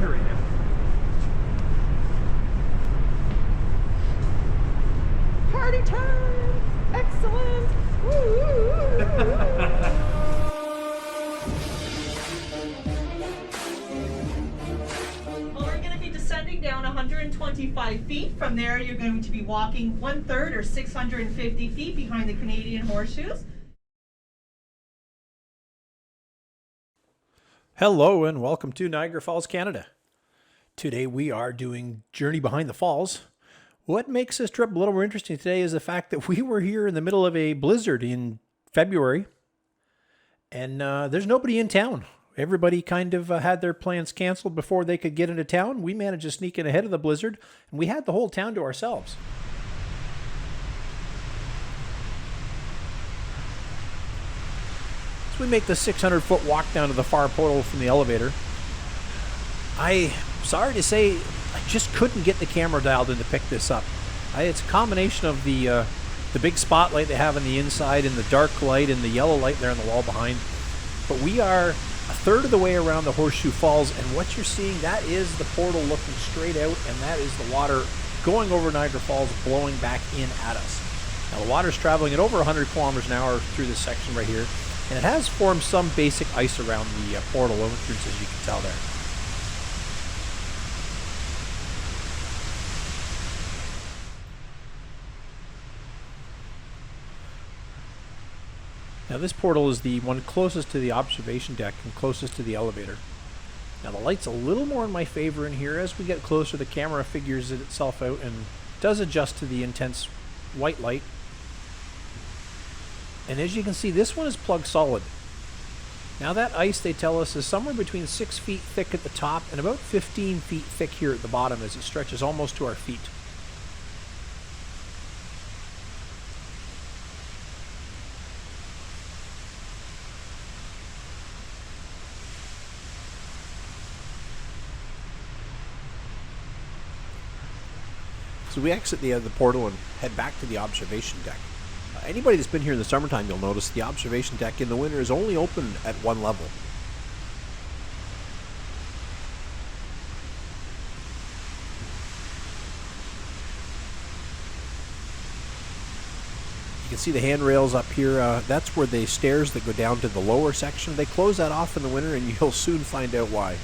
thunder right now. Party time! Excellent! Well, we're going to be descending down 125 feet. From there, you're going to be walking 1/3 or 650 feet behind the Canadian horseshoes. Hello and welcome to Niagara Falls, Canada. Today we are doing Journey Behind the Falls. What makes this trip a little more interesting today is the fact that we were here in the middle of a blizzard in February and there's nobody in town. Everybody kind of had their plans canceled before they could get into town. We managed to sneak in ahead of the blizzard and we had the whole town to ourselves. We make the 600-foot walk down to the far portal from the elevator. Sorry to say, I just couldn't get the camera dialed in to pick this up. It's a combination of the big spotlight they have on the inside and the dark light and the yellow light there on the wall behind. But we are a third of the way around the Horseshoe Falls, and what you're seeing, that is the portal looking straight out, and that is the water going over Niagara Falls, blowing back in at us. Now the water's traveling at over 100 kilometers an hour through this section right here. And it has formed some basic ice around the portal entrance, as you can tell there. Now this portal is the one closest to the observation deck and closest to the elevator. Now the light's a little more in my favor in here. As we get closer, the camera figures it itself out and does adjust to the intense white light. And as you can see, this one is plug solid. Now that ice, they tell us, is somewhere between 6 feet thick at the top and about 15 feet thick here at the bottom as it stretches almost to our feet. So we exit the portal and head back to the observation deck. Anybody that's been here in the summertime, you'll notice the observation deck in the winter is only open at one level. You can see the handrails up here. That's where the stairs that go down to the lower section. They close that off in the winter, and you'll soon find out why.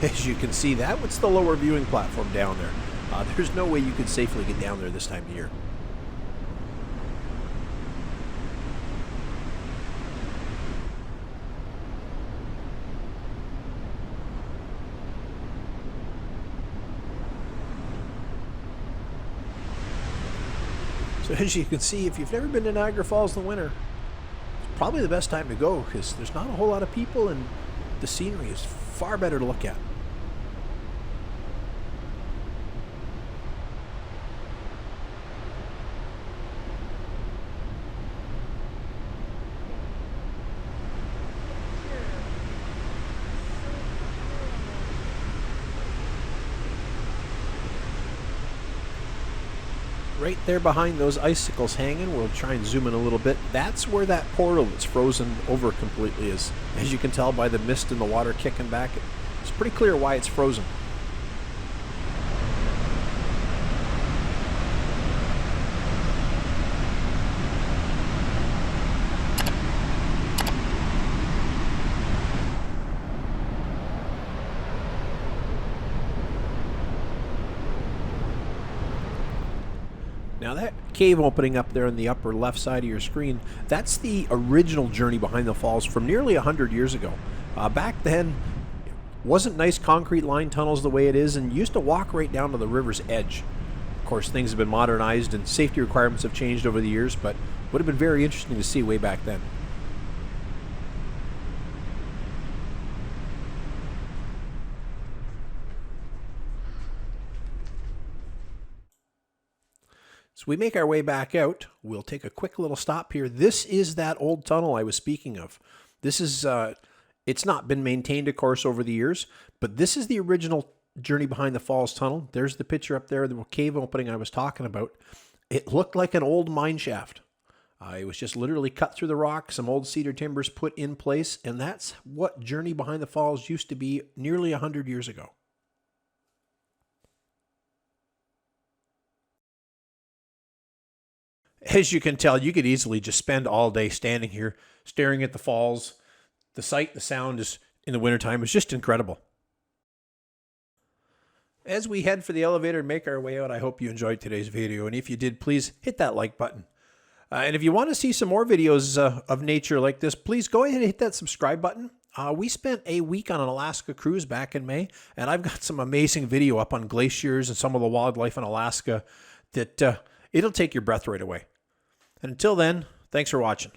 As you can see, that was the lower viewing platform down there. There's no way you could safely get down there this time of year. So as you can see, if you've never been to Niagara Falls in the winter, it's probably the best time to go because there's not a whole lot of people and the scenery is far better to look at. Right there behind those icicles hanging, we'll try and zoom in a little bit. That's where that portal that's frozen over completely is. As you can tell by the mist and the water kicking back, it's pretty clear why it's frozen. Now that cave opening up there in the upper left side of your screen, that's the original Journey Behind the Falls from nearly 100 years ago. Back then, it wasn't nice concrete lined tunnels the way it is, and you used to walk right down to the river's edge. Of course, things have been modernized and safety requirements have changed over the years, but would have been very interesting to see way back then. So we make our way back out. We'll take a quick little stop here. This is that old tunnel I was speaking of. This is, it's not been maintained, of course, over the years, but this is the original Journey Behind the Falls tunnel. There's the picture up there, the cave opening I was talking about. It looked like an old mine shaft. It was just literally cut through the rock, some old cedar timbers put in place, and that's what Journey Behind the Falls used to be nearly 100 years ago. As you can tell, you could easily just spend all day standing here, staring at the falls. The sight, the sound is in the wintertime is just incredible. As we head for the elevator and make our way out, I hope you enjoyed today's video, and if you did, please hit that like button. And if you want to see some more videos of nature like this, please go ahead and hit that subscribe button. We spent a week on an Alaska cruise back in May, and I've got some amazing video up on glaciers and some of the wildlife in Alaska that it'll take your breath right away. And until then, thanks for watching.